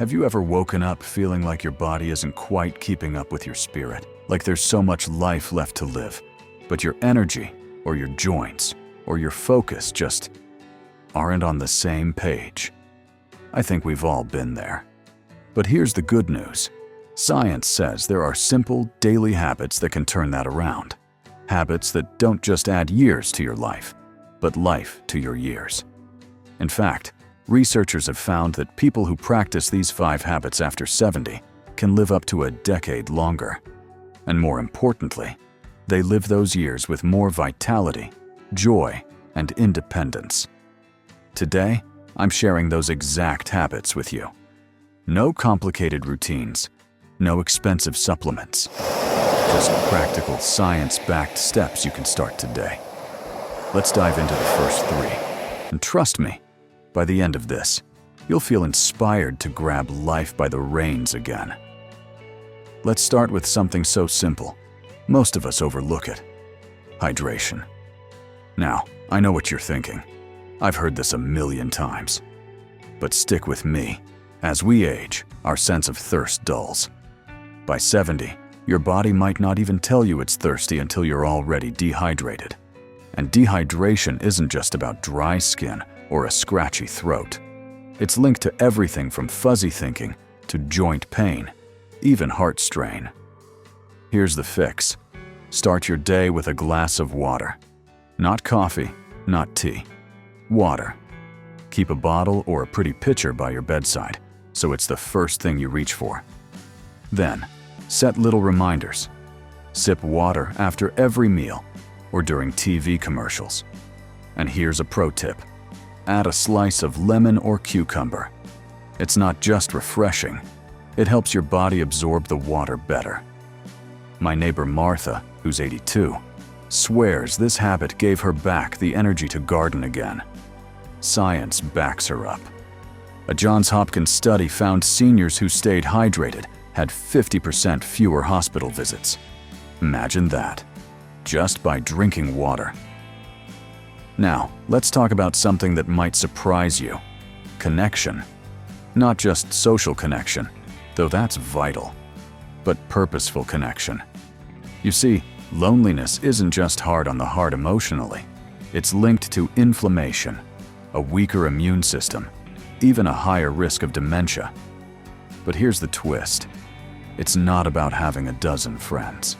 Have you ever woken up feeling like your body isn't quite keeping up with your spirit? Like there's so much life left to live, but your energy, or your joints, or your focus just aren't on the same page? I think we've all been there. But here's the good news. Science says there are simple, daily habits that can turn that around. Habits that don't just add years to your life, but life to your years. In fact, researchers have found that people who practice these 5 habits after 70 can live up to a decade longer. And more importantly, they live those years with more vitality, joy, and independence. Today, I'm sharing those exact habits with you. No complicated routines, no expensive supplements, just practical, science-backed steps you can start today. Let's dive into the first 3. And trust me, by the end of this, you'll feel inspired to grab life by the reins again. Let's start with something so simple. Most of us overlook it. Hydration. Now, I know what you're thinking. I've heard this a million times. But stick with me. As we age, our sense of thirst dulls. By 70, your body might not even tell you it's thirsty until you're already dehydrated. And dehydration isn't just about dry skin or a scratchy throat. It's linked to everything from fuzzy thinking to joint pain, even heart strain. Here's the fix. Start your day with a glass of water. Not coffee, not tea. Water. Keep a bottle or a pretty pitcher by your bedside, so it's the first thing you reach for. Then, set little reminders. Sip water after every meal or during TV commercials. And here's a pro tip. Add a slice of lemon or cucumber. It's not just refreshing, it helps your body absorb the water better. My neighbor Martha, who's 82, swears this habit gave her back the energy to garden again. Science backs her up. A Johns Hopkins study found seniors who stayed hydrated had 50% fewer hospital visits. Imagine that, just by drinking water. Now, let's talk about something that might surprise you. Connection. Not just social connection, though that's vital, but purposeful connection. You see, loneliness isn't just hard on the heart emotionally. It's linked to inflammation, a weaker immune system, even a higher risk of dementia. But here's the twist. It's not about having a dozen friends.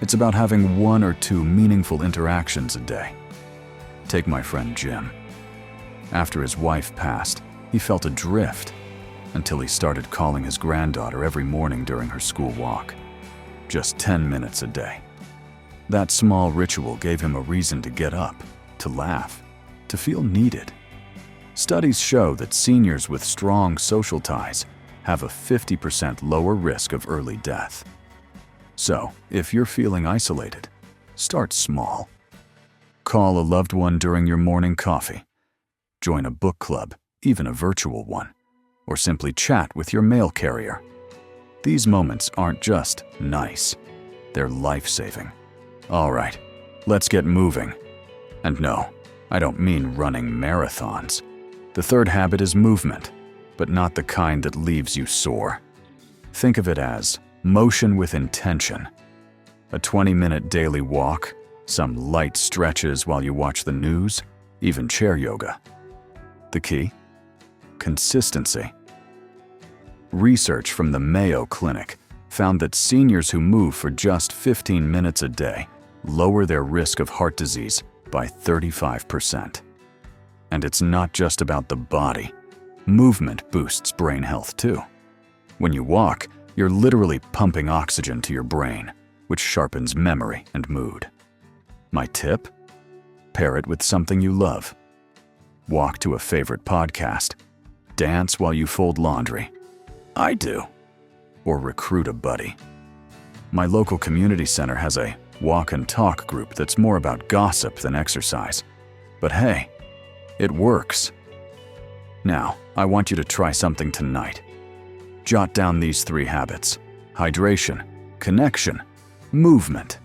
It's about having 1 or 2 meaningful interactions a day. Take my friend Jim. After his wife passed, he felt adrift until he started calling his granddaughter every morning during her school walk. Just 10 minutes a day. That small ritual gave him a reason to get up, to laugh, to feel needed. Studies show that seniors with strong social ties have a 50% lower risk of early death. So, if you're feeling isolated, start small. Call a loved one during your morning coffee. Join a book club, even a virtual one, or simply chat with your mail carrier. These moments aren't just nice, they're life-saving. All right, let's get moving. And no, I don't mean running marathons. The third habit is movement, but not the kind that leaves you sore. Think of it as motion with intention. A 20-minute daily walk, some light stretches while you watch the news, even chair yoga. The key? Consistency. Research from the Mayo Clinic found that seniors who move for just 15 minutes a day lower their risk of heart disease by 35%. And it's not just about the body. Movement boosts brain health too. When you walk, you're literally pumping oxygen to your brain, which sharpens memory and mood. My tip? Pair it with something you love. Walk to a favorite podcast. Dance while you fold laundry. I do. Or recruit a buddy. My local community center has a walk and talk group that's more about gossip than exercise. But hey, it works. Now, I want you to try something tonight. Jot down these 3 habits: hydration, connection, movement,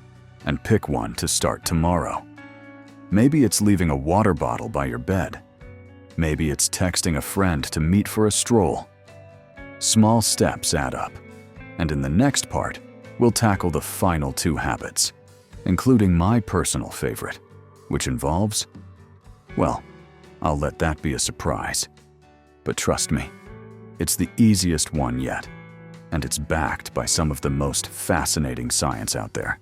and pick one to start tomorrow. Maybe it's leaving a water bottle by your bed. Maybe it's texting a friend to meet for a stroll. Small steps add up. And in the next part, we'll tackle the final 2 habits, including my personal favorite, which involves, well, I'll let that be a surprise. But trust me, it's the easiest one yet, and it's backed by some of the most fascinating science out there.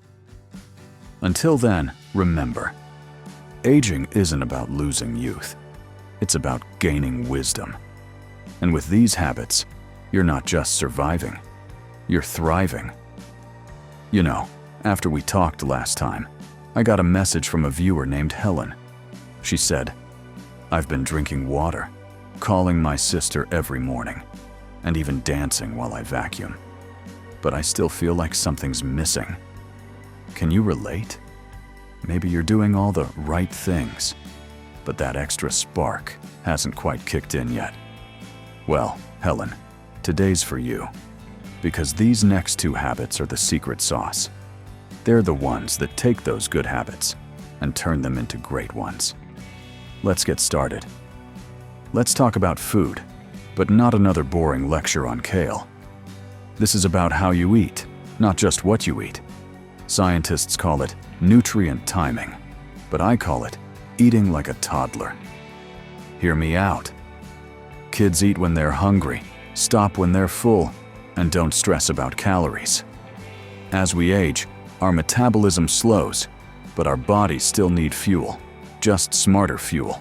Until then, remember, aging isn't about losing youth. It's about gaining wisdom. And with these habits, you're not just surviving, you're thriving. You know, after we talked last time, I got a message from a viewer named Helen. She said, "I've been drinking water, calling my sister every morning, and even dancing while I vacuum. But I still feel like something's missing." Can you relate? Maybe you're doing all the right things, but that extra spark hasn't quite kicked in yet. Well, Helen, today's for you, because these next 2 habits are the secret sauce. They're the ones that take those good habits and turn them into great ones. Let's get started. Let's talk about food, but not another boring lecture on kale. This is about how you eat, not just what you eat. Scientists call it nutrient timing, but I call it eating like a toddler. Hear me out. Kids eat when they're hungry, stop when they're full, and don't stress about calories. As we age, our metabolism slows, but our bodies still need fuel, just smarter fuel.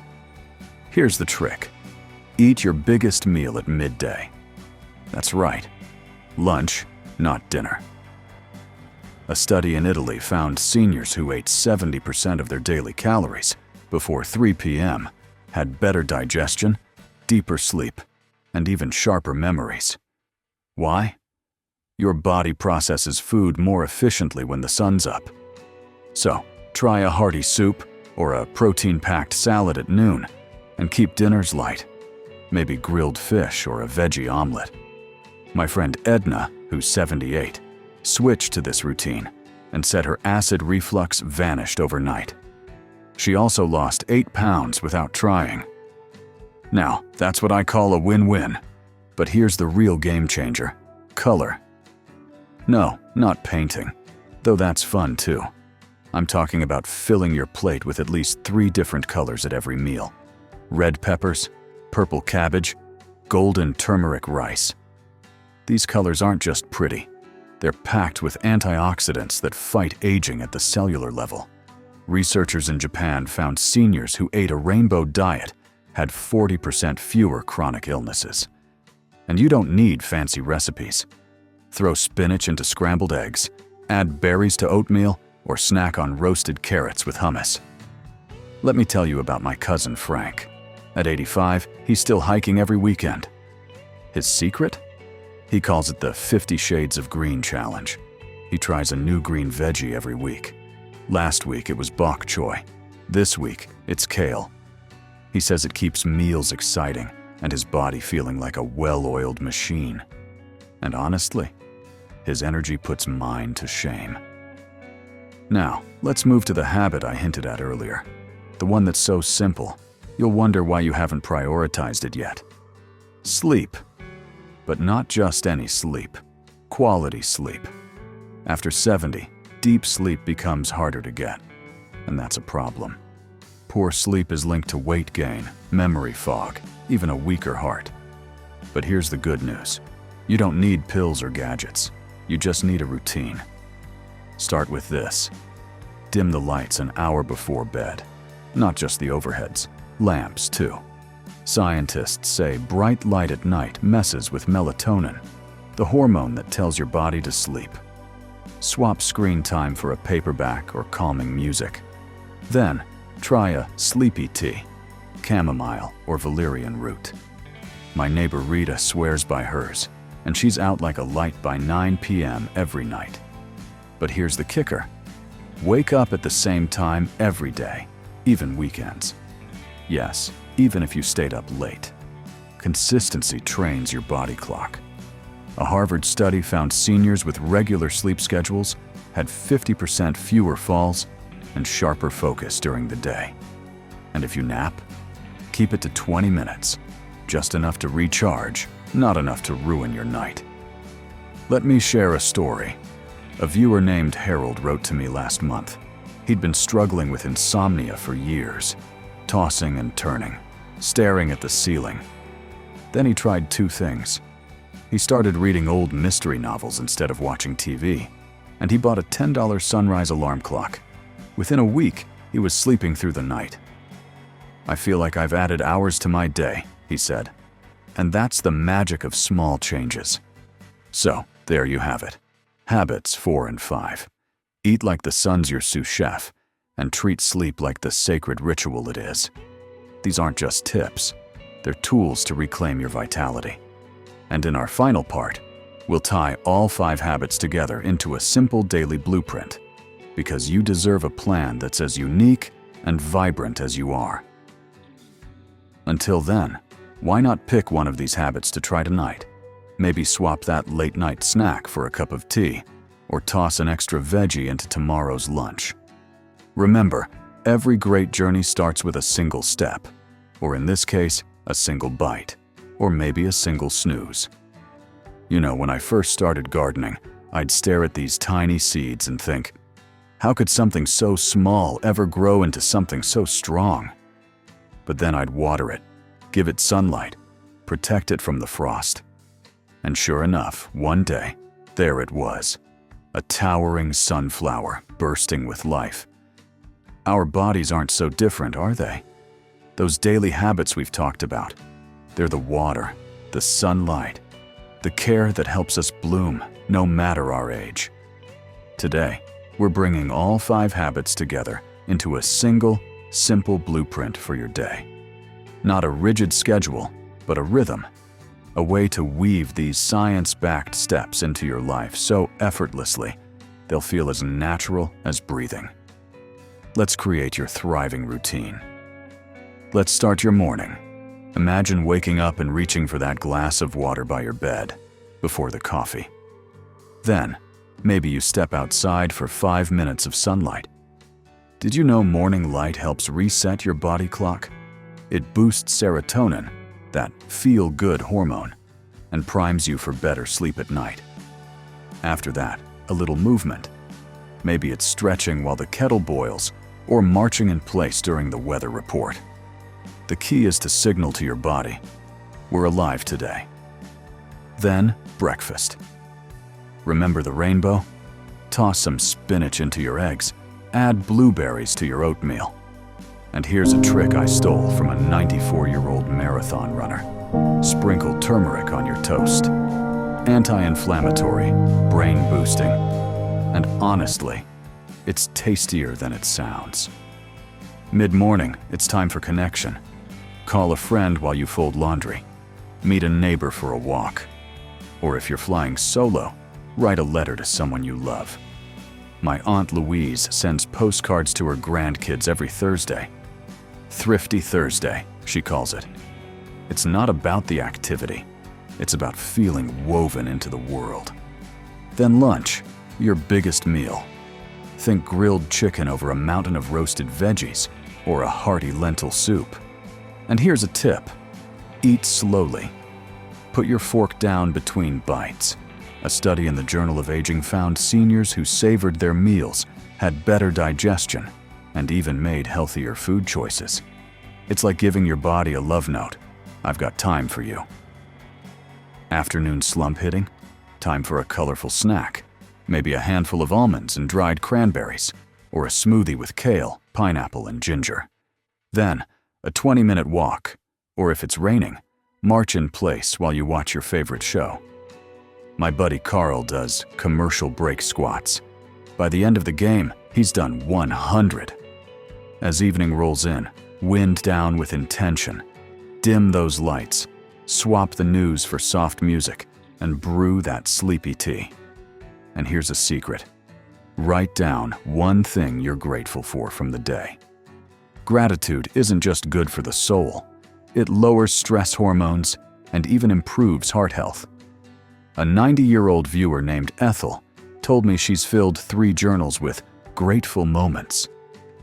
Here's the trick. Eat your biggest meal at midday. That's right, lunch, not dinner. A study in Italy found seniors who ate 70% of their daily calories before 3 p.m. had better digestion, deeper sleep, and even sharper memories. Why? Your body processes food more efficiently when the sun's up. So, try a hearty soup or a protein-packed salad at noon, and keep dinners light. Maybe grilled fish or a veggie omelet. My friend Edna, who's 78, switched to this routine and said her acid reflux vanished overnight. She also lost 8 pounds without trying. Now, that's what I call a win-win. But here's the real game changer: color. No, not painting, though that's fun too. I'm talking about filling your plate with at least 3 different colors at every meal. Red peppers, purple cabbage, golden turmeric rice. These colors aren't just pretty. They're packed with antioxidants that fight aging at the cellular level. Researchers in Japan found seniors who ate a rainbow diet had 40% fewer chronic illnesses. And you don't need fancy recipes. Throw spinach into scrambled eggs, add berries to oatmeal, or snack on roasted carrots with hummus. Let me tell you about my cousin Frank. At 85, he's still hiking every weekend. His secret? He calls it the 50 Shades of Green Challenge. He tries a new green veggie every week. Last week it was bok choy. This week it's kale. He says it keeps meals exciting and his body feeling like a well-oiled machine. And honestly, his energy puts mine to shame. Now, let's move to the habit I hinted at earlier. The one that's so simple, you'll wonder why you haven't prioritized it yet. Sleep. But not just any sleep. Quality sleep. After 70, deep sleep becomes harder to get. And that's a problem. Poor sleep is linked to weight gain, memory fog, even a weaker heart. But here's the good news. You don't need pills or gadgets. You just need a routine. Start with this. Dim the lights an hour before bed. Not just the overheads, lamps too. Scientists say bright light at night messes with melatonin, the hormone that tells your body to sleep. Swap screen time for a paperback or calming music. Then, try a sleepy tea, chamomile or valerian root. My neighbor Rita swears by hers, and she's out like a light by 9 p.m. every night. But here's the kicker. Wake up at the same time every day, even weekends. Yes, even if you stayed up late. Consistency trains your body clock. A Harvard study found seniors with regular sleep schedules had 50% fewer falls and sharper focus during the day. And if you nap, keep it to 20 minutes, just enough to recharge not enough to ruin your night. Let me share a story. A viewer named Harold wrote to me last month. He'd been struggling with insomnia for years, tossing and turning, staring at the ceiling. Then he tried two things. He started reading old mystery novels instead of watching TV, and he bought a $10 sunrise alarm clock. Within a week, he was sleeping through the night. "I feel like I've added hours to my day," he said. And that's the magic of small changes. So, there you have it. Habits 4 and 5. Eat like the sun's your sous chef, and treat sleep like the sacred ritual it is. These aren't just tips. They're tools to reclaim your vitality. And in our final part, we'll tie all 5 habits together into a simple daily blueprint, because you deserve a plan that's as unique and vibrant as you are. Until then, why not pick one of these habits to try tonight? Maybe swap that late-night snack for a cup of tea, or toss an extra veggie into tomorrow's lunch. Remember, every great journey starts with a single step, or in this case, a single bite, or maybe a single snooze. You know, when I first started gardening, I'd stare at these tiny seeds and think, how could something so small ever grow into something so strong? But then I'd water it, give it sunlight, protect it from the frost. And sure enough, one day, there it was, a towering sunflower bursting with life. Our bodies aren't so different, are they? Those daily habits we've talked about, they're the water, the sunlight, the care that helps us bloom no matter our age. Today, we're bringing all 5 habits together into a single, simple blueprint for your day. Not a rigid schedule, but a rhythm, a way to weave these science-backed steps into your life so effortlessly, they'll feel as natural as breathing. Let's create your thriving routine. Let's start your morning. Imagine waking up and reaching for that glass of water by your bed, before the coffee. Then, maybe you step outside for 5 minutes of sunlight. Did you know morning light helps reset your body clock? It boosts serotonin, that feel-good hormone, and primes you for better sleep at night. After that, a little movement. Maybe it's stretching while the kettle boils, or marching in place during the weather report. The key is to signal to your body, we're alive today. Then, breakfast. Remember the rainbow? Toss some spinach into your eggs, add blueberries to your oatmeal. And here's a trick I stole from a 94-year-old marathon runner. Sprinkle turmeric on your toast. Anti-inflammatory, brain-boosting, and honestly, it's tastier than it sounds. Mid-morning, it's time for connection. Call a friend while you fold laundry. Meet a neighbor for a walk. Or if you're flying solo, write a letter to someone you love. My Aunt Louise sends postcards to her grandkids every Thursday. Thrifty Thursday, she calls it. It's not about the activity. It's about feeling woven into the world. Then lunch, your biggest meal. Think grilled chicken over a mountain of roasted veggies, or a hearty lentil soup. And here's a tip. Eat slowly. Put your fork down between bites. A study in the Journal of Aging found seniors who savored their meals had better digestion and even made healthier food choices. It's like giving your body a love note. I've got time for you. Afternoon slump hitting? Time for a colorful snack. Maybe a handful of almonds and dried cranberries, or a smoothie with kale, pineapple, and ginger. Then, a 20-minute walk, or if it's raining, march in place while you watch your favorite show. My buddy Carl does commercial break squats. By the end of the game, he's done 100. As evening rolls in, wind down with intention. Dim those lights, swap the news for soft music, and brew that sleepy tea. And here's a secret. Write down one thing you're grateful for from the day. Gratitude isn't just good for the soul. It lowers stress hormones and even improves heart health. A 90-year-old viewer named Ethel told me she's filled 3 journals with grateful moments.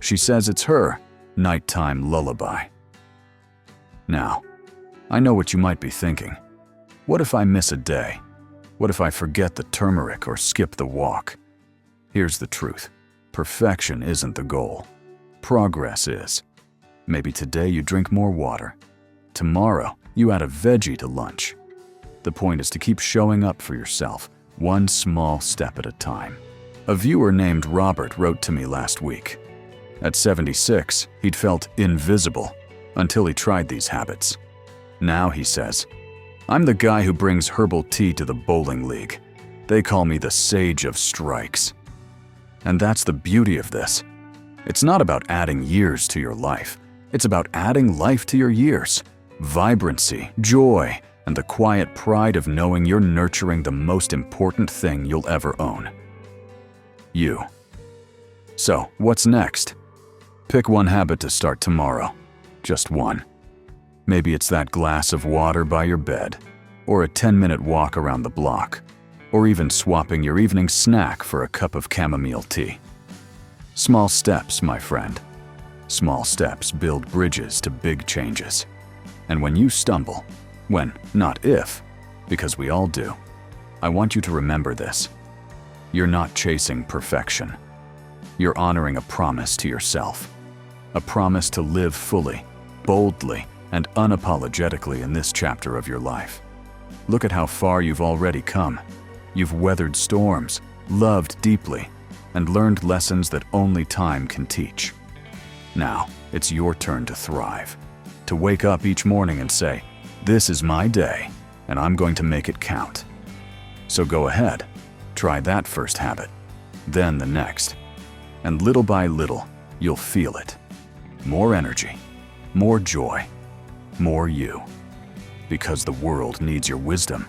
She says it's her nighttime lullaby. Now, I know what you might be thinking. What if I miss a day? What if I forget the turmeric or skip the walk? Here's the truth. Perfection isn't the goal. Progress is. Maybe today you drink more water. Tomorrow, you add a veggie to lunch. The point is to keep showing up for yourself, one small step at a time. A viewer named Robert wrote to me last week. At 76, he'd felt invisible until he tried these habits. Now he says, "I'm the guy who brings herbal tea to the bowling league. They call me the sage of strikes." And that's the beauty of this. It's not about adding years to your life. It's about adding life to your years. Vibrancy, joy, and the quiet pride of knowing you're nurturing the most important thing you'll ever own. You. So, what's next? Pick one habit to start tomorrow. Just one. Maybe it's that glass of water by your bed, or a 10-minute walk around the block, or even swapping your evening snack for a cup of chamomile tea. Small steps, my friend. Small steps build bridges to big changes. And when you stumble, when, not if, because we all do, I want you to remember this. You're not chasing perfection. You're honoring a promise to yourself. A promise to live fully, boldly, and unapologetically in this chapter of your life. Look at how far you've already come. You've weathered storms, loved deeply, and learned lessons that only time can teach. Now, it's your turn to thrive. To wake up each morning and say, "This is my day, and I'm going to make it count." So go ahead, try that first habit, then the next. And little by little, you'll feel it. More energy, more joy, more you. Because the world needs your wisdom,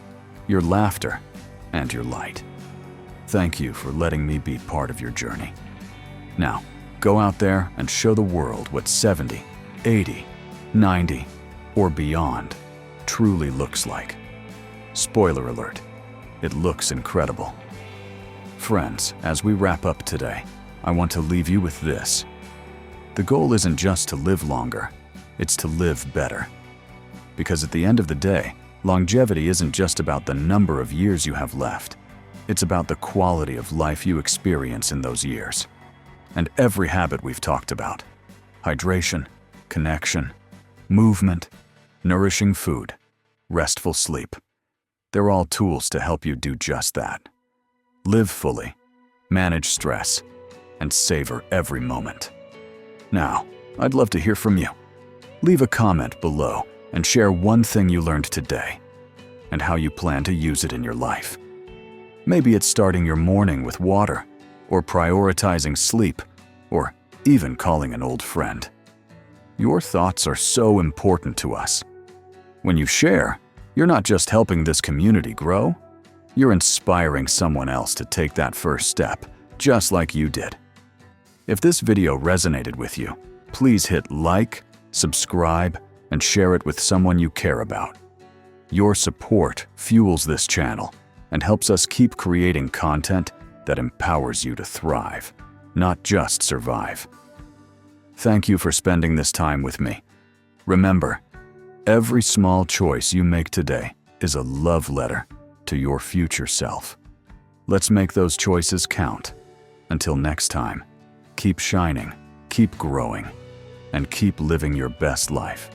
your laughter, and your light. Thank you for letting me be part of your journey. Now, go out there and show the world what 70, 80, 90, or beyond truly looks like. Spoiler alert, it looks incredible. Friends, as we wrap up today, I want to leave you with this. The goal isn't just to live longer, it's to live better. Because at the end of the day, longevity isn't just about the number of years you have left. It's about the quality of life you experience in those years. And every habit we've talked about, hydration, connection, movement, nourishing food, restful sleep, they're all tools to help you do just that. Live fully, manage stress, and savor every moment. Now, I'd love to hear from you. Leave a comment below and share one thing you learned today and how you plan to use it in your life. Maybe it's starting your morning with water, or prioritizing sleep, or even calling an old friend. Your thoughts are so important to us. When you share, you're not just helping this community grow, you're inspiring someone else to take that first step, just like you did. If this video resonated with you, please hit like, subscribe, and share it with someone you care about. Your support fuels this channel and helps us keep creating content that empowers you to thrive, not just survive. Thank you for spending this time with me. Remember, every small choice you make today is a love letter to your future self. Let's make those choices count. Until next time, keep shining, keep growing, and keep living your best life.